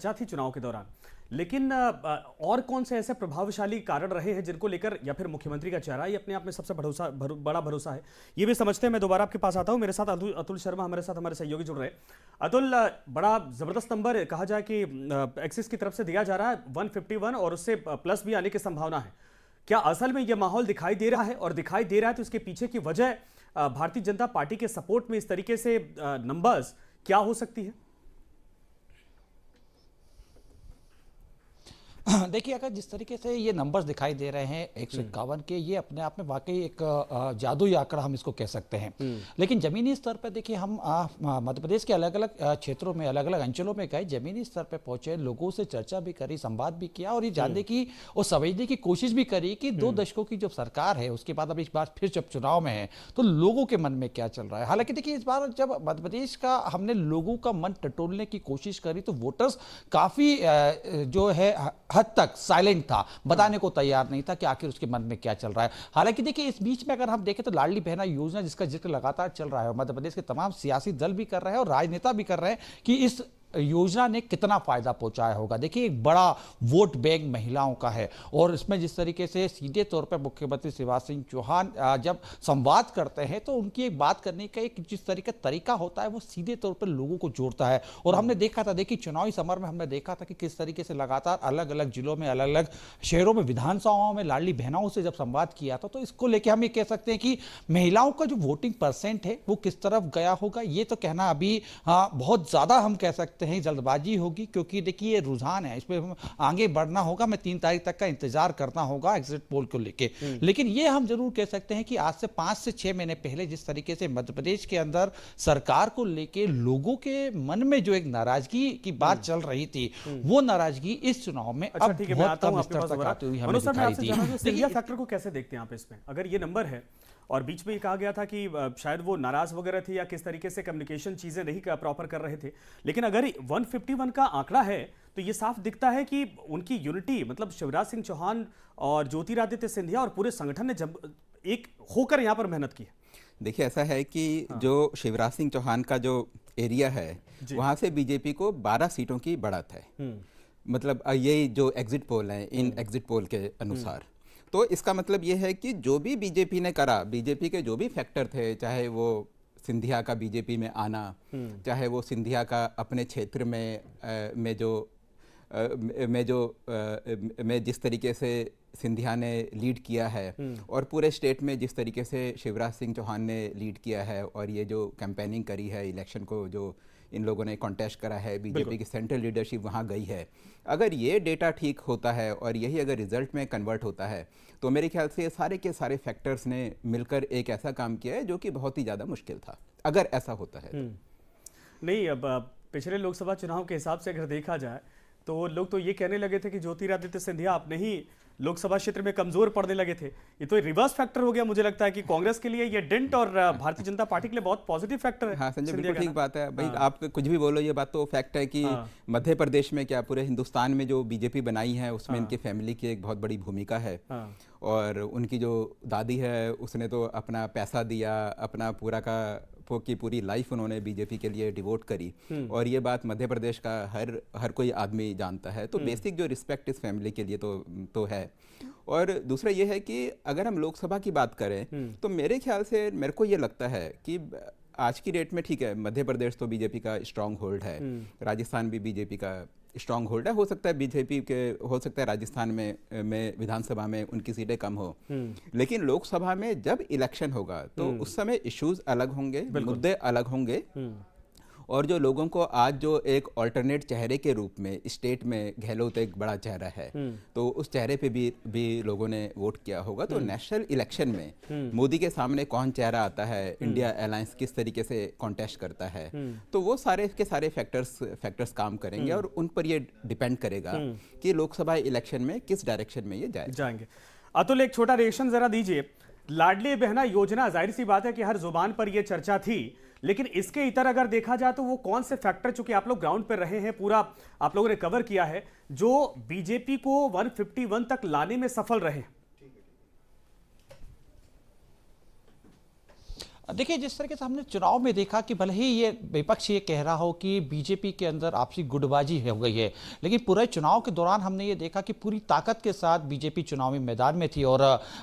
चर्चा थी चुनाव के दौरान, लेकिन और कौन से ऐसे प्रभावशाली कारण रहे हैं जिनको लेकर, या फिर मुख्यमंत्री का चेहरा ये अपने आप में सबसे बड़ा भरोसा है, ये भी समझते हैं। मैं दोबारा आपके पास आता हूं। मेरे साथ अतुल शर्मा हमारे साथ हमारे सहयोगी जुड़ रहे हैं। अतुल, बड़ा जबरदस्त नंबर कहा जाए कि एक्सिस की तरफ से दिया जा रहा है 151, और उससे प्लस भी आने की संभावना है। क्या असल में यह माहौल दिखाई दे रहा है, और दिखाई दे रहा है तो इसके पीछे की वजह भारतीय जनता पार्टी के सपोर्ट में इस तरीके से नंबर्स क्या हो सकती है? देखिए, अगर जिस तरीके से ये नंबर्स दिखाई दे रहे हैं 151 के, ये अपने आप में वाकई एक जादुई आंकड़ा हम इसको कह सकते हैं। लेकिन जमीनी स्तर पर देखिए, हम मध्य प्रदेश के अलग अलग क्षेत्रों में, अलग अलग अंचलों में गए, जमीनी स्तर पर पहुंचे, लोगों से चर्चा भी करी, संवाद भी किया, और ये जानने की और समझने की कोशिश भी करी कि 2 दशकों की जो सरकार है उसके बाद अब इस बार फिर जब चुनाव में है तो लोगों के मन में क्या चल रहा है। हालांकि देखिए, इस बार जब मध्य प्रदेश का हमने लोगों का मन टटोलने की कोशिश करी तो वोटर्स काफी जो है हद तक साइलेंट था, बताने को तैयार नहीं था कि आखिर उसके मन में क्या चल रहा है। हालांकि देखिए, इस बीच में अगर हम देखें तो लाडली बहना योजना जिसका जिक्र लगातार चल रहा है, और मध्य प्रदेश के तमाम सियासी दल भी कर रहे हैं और राजनेता भी कर रहे हैं कि इस योजना ने कितना फायदा पहुंचाया होगा। देखिए, एक बड़ा वोट बैंक महिलाओं का है, और इसमें जिस तरीके से सीधे तौर पर मुख्यमंत्री शिवराज सिंह चौहान जब संवाद करते हैं तो उनकी एक बात करने का एक जिस तरीके तरीका होता है वो सीधे तौर पर लोगों को जोड़ता है। और हमने देखा था, देखिए चुनावी समर में हमने देखा था कि किस तरीके से लगातार अलग अलग जिलों में, अलग अलग शहरों में, विधानसभाओं में लाडली बहनाओं से जब संवाद किया था, तो इसको लेकर हम ये कह सकते हैं कि महिलाओं का जो वोटिंग परसेंट है वो किस तरफ गया होगा, ये तो कहना अभी बहुत ज्यादा हम कह सकते हैं जल्दबाजी होगी, क्योंकि देखिए ये रुझान है, इस पे हम आगे बढ़ना होगा। मैं 3 तारीख तक का इंतजार करना होगा एग्जिट पोल को लेके। लेकिन ये हम जरूर कह सकते हैं कि आज से 5 से 6 महीने पहले जिस तरीके से मध्य प्रदेश के अंदर सरकार को लेके लोगों के मन में जो एक नाराजगी की बात चल रही थी, वो नाराजगी इस चुनाव में अब बहुत कम स्तर तक आती हुई हमें दिखाई दी। सिंधिया फैक्टर को कैसे देखते हैं आप इसमें? अगर ये नंबर है, और बीच में ये कहा गया था कि शायद वो नाराज वगैरह थे या किस तरीके से कम्युनिकेशन चीजें नहीं प्रॉपर कर रहे थे, लेकिन अगर 151 का आंकड़ा है तो ये साफ दिखता है कि उनकी यूनिटी, मतलब शिवराज सिंह चौहान और ज्योतिरादित्य सिंधिया और पूरे संगठन ने जब एक होकर यहाँ पर मेहनत की है। देखिए, ऐसा है कि जो शिवराज सिंह चौहान का जो एरिया है वहाँ से बीजेपी को 12 सीटों की बढ़त है। मतलब ये जो एग्जिट पोल है, इन एग्जिट पोल के अनुसार, तो इसका मतलब ये है कि जो भी बीजेपी ने करा, बीजेपी के जो भी फैक्टर थे, चाहे वो सिंधिया का बीजेपी में आना, चाहे वो सिंधिया का अपने क्षेत्र में जिस तरीके से सिंधिया ने लीड किया है, और पूरे स्टेट में जिस तरीके से शिवराज सिंह चौहान ने लीड किया है, और ये जो कैंपेनिंग करी है, इलेक्शन को जो इन लोगों ने कॉन्टेस्ट करा है, बीजेपी की सेंट्रल लीडरशिप वहाँ गई है, अगर ये डेटा ठीक होता है और यही अगर रिजल्ट में कन्वर्ट होता है, तो मेरे ख्याल से सारे के सारे फैक्टर्स ने मिलकर एक ऐसा काम किया है जो कि बहुत ही ज़्यादा मुश्किल था, अगर ऐसा होता है। नहीं, अब पिछले लोकसभा चुनाव के हिसाब से अगर देखा जाए तो लोग तो ये कहने लगे थे कि ज्योतिरादित्य सिंधिया अपने ही लोकसभा क्षेत्र में कमजोर पड़ने लगे थे। ये तो रिवर्स फैक्टर हो गया, मुझे लगता है कि कांग्रेस के लिए ये डिंट और भारतीय जनता पार्टी के लिए बहुत पॉजिटिव फैक्टर है। हाँ संजय, बिल्कुल ठीक बात है भाई। आप कुछ भी बोलो, ये बात तो फैक्ट है कि मध्य प्रदेश में क्या पूरे हिंदुस्तान में जो बीजेपी बनाई है उसमें इनकी फैमिली की एक बहुत बड़ी भूमिका है। और उनकी जो दादी है उसने तो अपना पैसा दिया, अपना पूरी लाइफ उन्होंने बीजेपी के लिए डिवोट करी, और ये बात मध्य प्रदेश का हर कोई आदमी जानता है। तो बेसिक जो रिस्पेक्ट इस फैमिली के लिए तो है। और दूसरा ये है कि अगर हम लोकसभा की बात करें तो मेरे ख्याल से मेरे को ये लगता है कि आज की डेट में ठीक है, मध्य प्रदेश तो बीजेपी का स्ट्रांग होल्ड है, राजस्थान भी बीजेपी का स्ट्रांग होल्ड है। हो सकता है बीजेपी के, हो सकता है राजस्थान में विधानसभा में उनकी सीटें कम हो, लेकिन लोकसभा में जब इलेक्शन होगा तो उस समय इश्यूज अलग होंगे, मुद्दे अलग होंगे, और जो लोगों को आज जो एक ऑल्टरनेट चेहरे के रूप में स्टेट में गहलोत एक बड़ा चेहरा है, तो उस चेहरे पे भी लोगों ने वोट किया होगा। तो नेशनल इलेक्शन में मोदी के सामने कौन चेहरा आता है, इंडिया अलायंस किस तरीके से कॉन्टेस्ट करता है, तो वो सारे के सारे फैक्टर्स काम करेंगे, और उन पर ये डिपेंड करेगा कि लोकसभा इलेक्शन में किस डायरेक्शन में ये जाएंगे। अतुल, एक छोटा रिएक्शन जरा दीजिए। लाडली बहना योजना, जाहिर सी बात है कि हर जुबान पर यह चर्चा थी, लेकिन इसके इतर अगर देखा जाए तो वो कौन से फैक्टर, चूंकि आप लोग ग्राउंड पर रहे हैं, पूरा आप लोगों ने कवर किया है, जो बीजेपी को 151 तक लाने में सफल रहे? देखिए, जिस तरीके से हमने चुनाव में देखा कि भले ही ये विपक्ष ये कह रहा हो कि बीजेपी के अंदर आपसी गुटबाजी हो गई है, लेकिन पूरे चुनाव के दौरान हमने ये देखा कि पूरी ताकत के साथ बीजेपी चुनावी मैदान में थी। और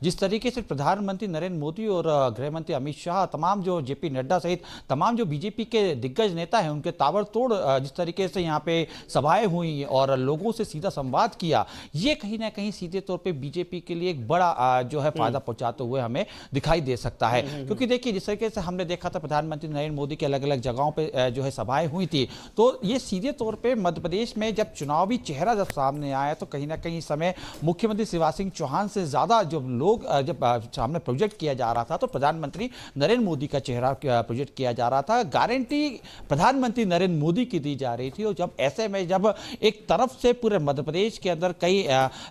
जिस तरीके से प्रधानमंत्री नरेंद्र मोदी और गृह मंत्री अमित शाह, तमाम जो जेपी नड्डा सहित तमाम जो बीजेपी के दिग्गज नेता हैं, उनके ताबड़तोड़ जिस तरीके से यहाँ पे सभाएं हुई और लोगों से सीधा संवाद किया, ये कहीं ना कहीं सीधे तौर पर बीजेपी के लिए एक बड़ा जो है फायदा पहुंचाते हुए हमें दिखाई दे सकता है। क्योंकि देखिए, जिस तरीके से हमने देखा था प्रधानमंत्री नरेंद्र मोदी के अलग अलग जगहों पे जो है सभाएं हुई थी, तो ये सीधे तौर पे मध्य प्रदेश में जब चुनावी चेहरा जब सामने आया तो कहीं ना कहीं इस समय मुख्यमंत्री शिवराज सिंह चौहान से ज्यादा जो लोग जब सामने प्रोजेक्ट किया जा रहा था तो प्रधानमंत्री नरेंद्र मोदी का चेहरा प्रोजेक्ट किया जा रहा था। गारंटी प्रधानमंत्री नरेंद्र मोदी की दी जा रही थी। और जब ऐसे में जब एक तरफ से पूरे मध्य प्रदेश के अंदर कई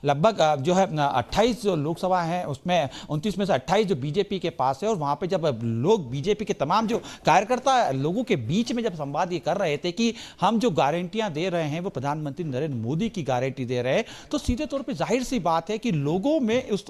लगभग जो है 28 जो लोकसभा है उसमें 29 में से 28 जो बीजेपी के पास है, और वहां पे जब लोग बीजेपी के तमाम जो कार्यकर्ता लोगों के बीच में जब संवाद ये कर रहे थे कि हम जो गारंटियां दे रहे हैं वो प्रधानमंत्री नरेंद्र मोदी की गारंटी दे रहे हैं, तो सीधे तौर पे जाहिर सी बात है कि लोगों में उस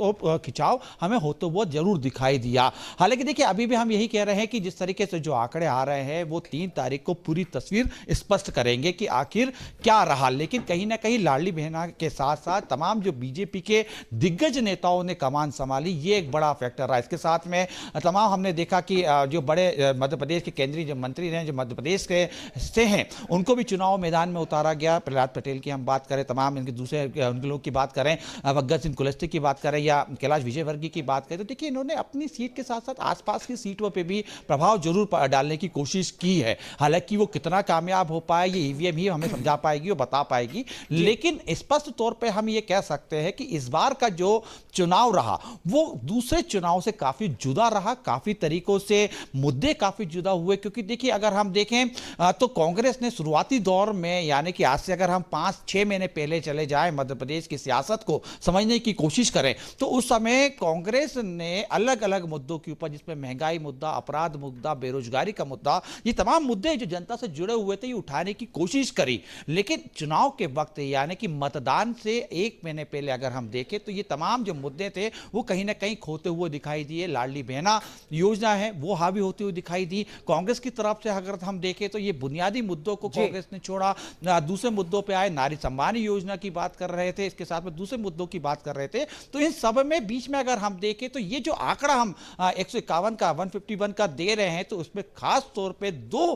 खिंचाव हमें होते हुए जरूर दिखाई दिया। हालांकि देखिए, अभी भी हम यही कह रहे हैं कि जिस तरीके से जो आंकड़े आ रहे हैं वो 3 तारीख को पूरी तस्वीर स्पष्ट करेंगे कि आखिर क्या रहा। लेकिन कहीं ना कहीं लाडली बहना के साथ साथ तमाम जो बीजेपी के दिग्गज नेताओं ने कमान संभाली, ये एक बड़ा फैक्टर रहा। इसके साथ में तमाम हमने देखा कि जो बड़े मध्य प्रदेश के केंद्रीय जो मंत्री हैं, जो मध्य प्रदेश के से हैं, उनको भी चुनाव मैदान में उतारा गया। प्रहलाद पटेल की हम बात करें, तमाम इनके दूसरे उनके लोग की बात करें, भगत सिंह कुलस्ते की बात करें या कैलाश विजयवर्गीय की बात करें, तो देखिए इन्होंने अपनी सीट के साथ साथ आसपास की सीटों पर भी प्रभाव जरूर डालने की कोशिश की है। हालांकि वो कितना कामयाब हो पाए ये ईवीएम ही हमें समझा पाएगी और बता पाएगी, लेकिन स्पष्ट तौर पर हम ये कह सकते हैं कि इस बार का जो चुनाव रहा वो दूसरे चुनाव से काफी जुदा रहा। काफी तरीकों से मुद्दे काफी जुदा हुए, क्योंकि देखिए अगर हम देखें तो कांग्रेस ने शुरुआती दौर में, यानी कि आज से अगर हम 5-6 महीने पहले चले जाएं, मध्य प्रदेश की सियासत को समझने की कोशिश करें, तो उस समय कांग्रेस ने अलग अलग मुद्दों के ऊपर, जिसमें महंगाई मुद्दा, अपराध मुद्दा, बेरोजगारी का मुद्दा, ये तमाम मुद्दे जो जनता से जुड़े हुए थे ये उठाने की कोशिश करी। लेकिन चुनाव के वक्त, यानी कि मतदान से 1 महीने पहले अगर हम देखें तो ये तमाम जो मुद्दे थे वो कहीं ना कहीं खोते हुए दिखाई दिए। लाडली बहना योजना है वो हावी होती हुई दिखाई दी। कांग्रेस की तरफ से अगर हम देखें तो ये बुनियादी मुद्दों को कांग्रेस ने छोड़ा, दूसरे मुद्दों पे आए, नारी सम्मान योजना की बात कर रहे थे, इसके साथ में दूसरे मुद्दों की बात कर रहे थे। तो इन सब में बीच में अगर हम देखें तो ये जो आंकड़ा हम 151 का 151 का दे रहे हैं, तो उसमें खास तौर पे 2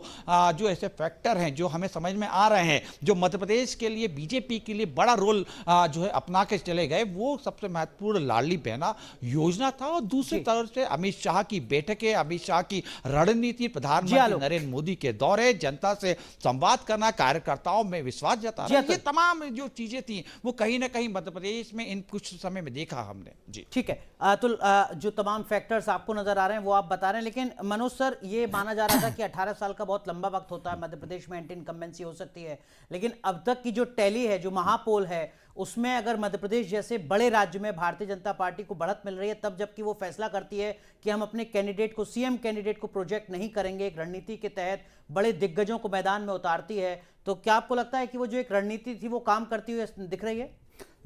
जो ऐसे फैक्टर हैं जो हमें समझ में आ रहे हैं, जो मध्य प्रदेश के लिए बीजेपी के लिए बड़ा रोल जो है अपना के चले गए। वो सबसे महत्वपूर्ण लाडली बहना योजना था, और दूसरी तरफ से अमित शाह की बैठकें, अमित शाह की रणनीति, प्रधानमंत्री नरेंद्र मोदी के दौरे, जनता से संवाद करना, कार्यकर्ताओं में विश्वास जताना, ये तमाम जो चीजें थी वो कहीं ना कहीं मध्य प्रदेश में इन कुछ समय में देखा हमने। जी ठीक है अतुल, जो तमाम फैक्टर्स आपको नजर आ रहे हैं वो आप बता रहे हैं, लेकिन मनोज सर, ये माना जा रहा था कि 18 साल का बहुत लंबा वक्त होता है, मध्य प्रदेश में एंटी इनकम्बेंसी हो सकती है, लेकिन अब तक की जो टैली है, जो महापोल है, उसमें अगर मध्य प्रदेश जैसे बड़े राज्य में भारतीय जनता पार्टी को बढ़त मिल रही है, तब जबकि वो फैसला करती है कि हम अपने कैंडिडेट को, सीएम कैंडिडेट को प्रोजेक्ट नहीं करेंगे, एक रणनीति के तहत बड़े दिग्गजों को मैदान में उतारती है, तो क्या आपको लगता है कि वो जो एक रणनीति थी वो काम करती हुई दिख रही है?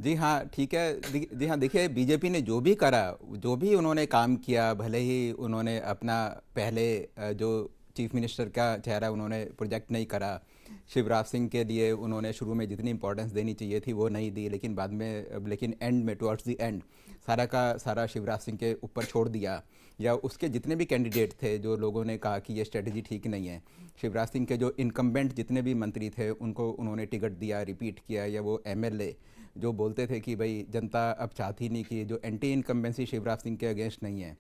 जी हाँ, ठीक है। जी हाँ, देखिए बीजेपी ने जो भी करा, जो भी उन्होंने काम किया, भले ही उन्होंने अपना पहले जो चीफ मिनिस्टर का चेहरा उन्होंने प्रोजेक्ट नहीं करा, शिवराज सिंह के लिए उन्होंने शुरू में जितनी इंपॉर्टेंस देनी चाहिए थी वो नहीं दी, लेकिन बाद में, लेकिन एंड में, टुवर्ड्स द एंड सारा का सारा शिवराज सिंह के ऊपर छोड़ दिया। या उसके जितने भी कैंडिडेट थे जो लोगों ने कहा कि ये स्ट्रेटजी ठीक नहीं है, शिवराज सिंह के जो इनकम्बेंट जितने भी मंत्री थे उनको उन्होंने टिकट दिया, रिपीट किया। या वो एमएलए जो बोलते थे कि भाई जनता अब चाहती नहीं, कि जो एंटी इनकम्बेंसी शिवराज सिंह के अगेंस्ट नहीं है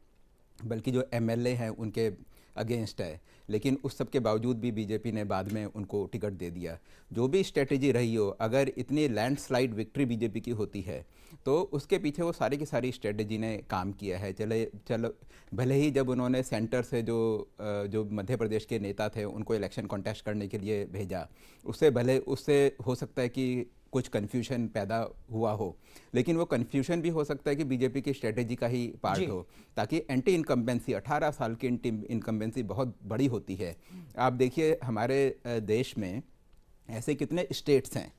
बल्कि जो एमएलए हैं उनके अगेंस्ट है, लेकिन उस सब के बावजूद भी बीजेपी ने बाद में उनको टिकट दे दिया। जो भी स्ट्रेटजी रही हो, अगर इतनी लैंडस्लाइड विक्ट्री बीजेपी की होती है तो उसके पीछे वो सारी की सारी स्ट्रेटजी ने काम किया है। चलो भले ही जब उन्होंने सेंटर से जो मध्य प्रदेश के नेता थे उनको इलेक्शन कॉन्टेस्ट करने के लिए भेजा, उससे हो सकता है कि कुछ कन्फ्यूजन पैदा हुआ हो, लेकिन वो कन्फ्यूजन भी हो सकता है कि बीजेपी की स्ट्रेटेजी का ही पार्ट हो, ताकि एंटी इनकम्बेंसी, 18 साल की एंटी इनकम्बेंसी बहुत बड़ी होती है। आप देखिए हमारे देश में ऐसे कितने स्टेट्स हैं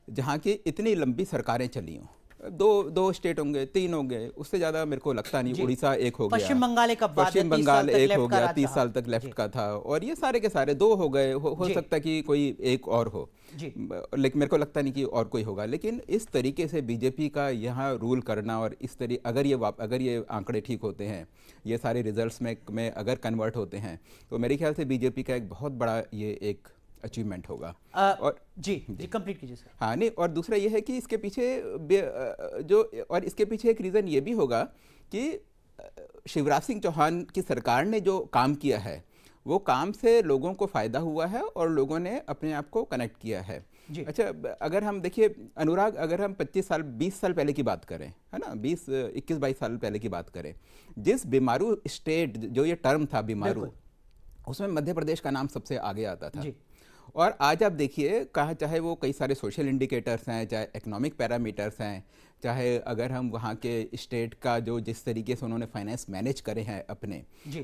जहाँ की इतनी लंबी सरकारें चली हों, दो स्टेट होंगे, 3 होंगे, उससे ज्यादा मेरे को लगता नहीं। उड़ीसा एक हो गया, पश्चिम बंगाल एक अपवाद है, पश्चिम 30 बंगाल साल तक एक लेफ्ट हो का गया, राज 30 रहा। साल तक लेफ्ट का था, और ये सारे के सारे 2 हो गए। हो सकता कि कोई एक और हो, लेकिन मेरे को लगता नहीं कि और कोई होगा। लेकिन इस तरीके से बीजेपी का यहाँ रूल करना, और इस तरीके अगर ये आंकड़े ठीक होते हैं, ये सारे रिजल्ट्स में अगर कन्वर्ट होते हैं, तो मेरे ख्याल से बीजेपी का एक बहुत बड़ा ये एक अचीवमेंट होगा। और जी कंप्लीट कीजिए सर। हाँ, नहीं, और दूसरा ये है कि इसके पीछे इसके पीछे एक रीज़न ये भी होगा कि शिवराज सिंह चौहान की सरकार ने जो काम किया है, वो काम से लोगों को फ़ायदा हुआ है और लोगों ने अपने आप को कनेक्ट किया है। अच्छा, अगर हम देखिए अनुराग, अगर हम 20 साल पहले की बात करें, है ना, 21-22 साल पहले की बात करें, जिस बीमारू स्टेट, जो ये टर्म था बीमारू, उसमें मध्य प्रदेश का नाम सबसे आगे आता था। और आज आप देखिए, चाहे वो कई सारे सोशल इंडिकेटर्स हैं, चाहे इकोनॉमिक पैरामीटर्स हैं, चाहे अगर हम वहाँ के स्टेट का जो जिस तरीके से उन्होंने फाइनेंस मैनेज करे हैं अपने,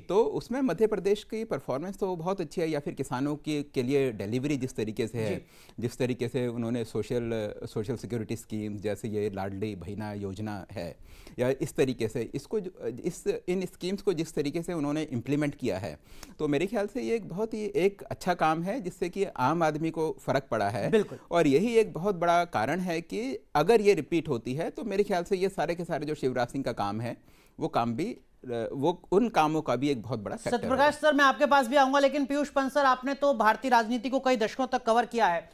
तो उसमें मध्य प्रदेश की परफॉर्मेंस तो बहुत अच्छी है। या फिर किसानों के लिए डिलीवरी जिस तरीके से है, जिस तरीके से उन्होंने सोशल सिक्योरिटी स्कीम जैसे ये लाडली बहना योजना है, या इस तरीके से इन स्कीम्स को जिस तरीके से उन्होंने इम्प्लीमेंट किया है, तो मेरे ख्याल से ये एक बहुत ही एक अच्छा काम है, जिससे कि आम आदमी को फ़र्क पड़ा है। और यही एक बहुत बड़ा कारण है कि अगर ये रिपीट होती है, तो मेरे ख्याल से ये सारे के सारे जो शिवराज सिंह का काम है, वो काम भी, वो उन कामों का भी एक बहुत बड़ा फैक्टर है। सत्यप्रकाश सर, मैं आपके पास भी आऊंगा, लेकिन पीयूष पंत सर, आपने तो भारतीय राजनीति को कई दशकों तक कवर किया है।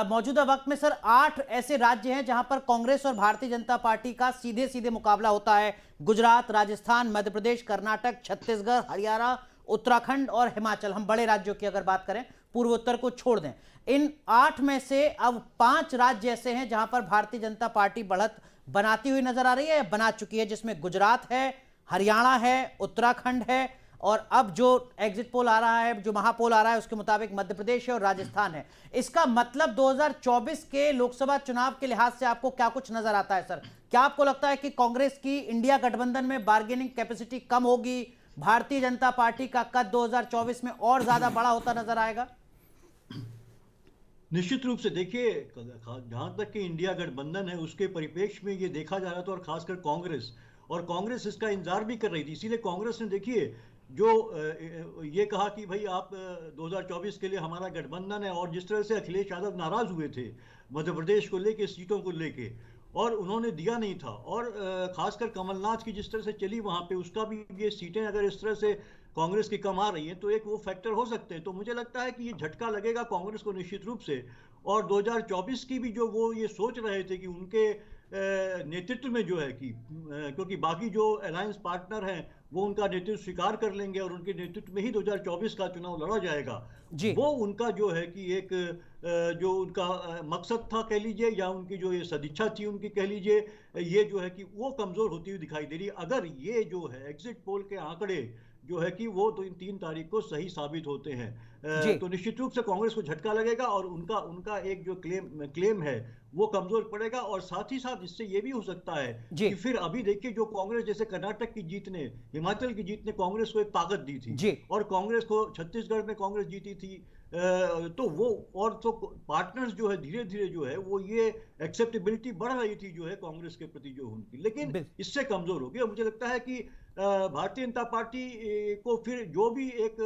मौजूदा वक्त में सर 8 ऐसे राज्य हैं जहां पर कांग्रेस और भारतीय जनता पार्टी का सीधे सीधे मुकाबला होता है। गुजरात, राजस्थान, मध्य प्रदेश, कर्नाटक, छत्तीसगढ़, हरियाणा, उत्तराखंड और हिमाचल। हम बड़े राज्यों की अगर बात करें, पूर्वोत्तर को छोड़ दें, इन 8 में से अब 5 राज्य ऐसे हैं जहां पर भारतीय जनता पार्टी बढ़त बनाती हुई नजर आ रही है या बना चुकी है, जिसमें गुजरात है, हरियाणा है, उत्तराखंड है, और अब जो एग्जिट पोल आ रहा है, जो महापोल आ रहा है, उसके मुताबिक मध्य प्रदेश है और राजस्थान है। इसका मतलब 2024 के लोकसभा चुनाव के लिहाज से आपको क्या कुछ नजर आता है सर? क्या आपको लगता है कि कांग्रेस की इंडिया गठबंधन में बार्गेनिंग कैपेसिटी कम होगी, भारतीय जनता पार्टी का कद 2024 में और ज्यादा बड़ा होता नजर आएगा? निश्चित रूप से देखिए, जहां तक कि इंडिया गठबंधन है, उसके परिप्रेक्ष्य में ये देखा जा रहा था, और खासकर कांग्रेस इसका इंतजार भी कर रही थी। इसीलिए कांग्रेस ने देखिए जो ये कहा कि भाई आप 2024 के लिए हमारा गठबंधन है, और जिस तरह से अखिलेश यादव नाराज हुए थे मध्य प्रदेश को लेके, सीटों को लेके, और उन्होंने दिया नहीं था, और खासकर कमलनाथ की जिस तरह से चली वहां पे, उसका भी ये सीटें अगर इस तरह से कांग्रेस की कम आ रही हैं, तो एक वो फैक्टर हो सकते हैं। तो मुझे लगता है कि ये झटका लगेगा कांग्रेस को निश्चित रूप से। और 2024 की भी जो वो ये सोच रहे थे कि उनके नेतृत्व में जो है कि क्योंकि बाकी जो अलायंस पार्टनर हैं वो उनका नेतृत्व स्वीकार कर लेंगे, और उनके नेतृत्व में ही 2024 का चुनाव लड़ा जाएगा, वो उनका जो है कि एक जो उनका मकसद था कह लीजिए, या उनकी जो ये सदिच्छा थी उनकी कह लीजिए, ये जो है कि वो कमजोर होती हुई दिखाई दे रही है। अगर ये जो है एग्जिट पोल के आंकड़े जो है कि वो 3 तारीख को सही साबित होते हैं, तो निश्चित रूप से कांग्रेस को झटका लगेगा, और उनका एक जो क्लेम है वो कमजोर पड़ेगा। और साथ ही साथ इससे ये भी हो सकता है कि फिर अभी देखिए, जो कांग्रेस, जैसे कर्नाटक की जीत ने, हिमाचल की जीत ने कांग्रेस को एक ताकत दी थी, और कांग्रेस को छत्तीसगढ़ में कांग्रेस जीती थी, तो वो और तो पार्टनर्स जो है धीरे धीरे जो है वो ये एक्सेप्टेबिलिटी बढ़ रही थी जो है कांग्रेस के प्रति जो उनकी, लेकिन इससे कमजोर होगी। और मुझे लगता है कि भारतीय जनता पार्टी को फिर जो भी एक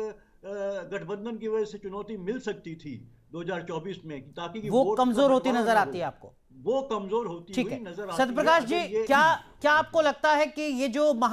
गठबंधन की वजह से चुनौती मिल सकती थी 2024 में, ताकि वो कमजोर होती नजर आती है आपको? वो कमजोर होती हुई नजर आती है। सत्यप्रकाश जी, क्या आपको लगता है कि ये जो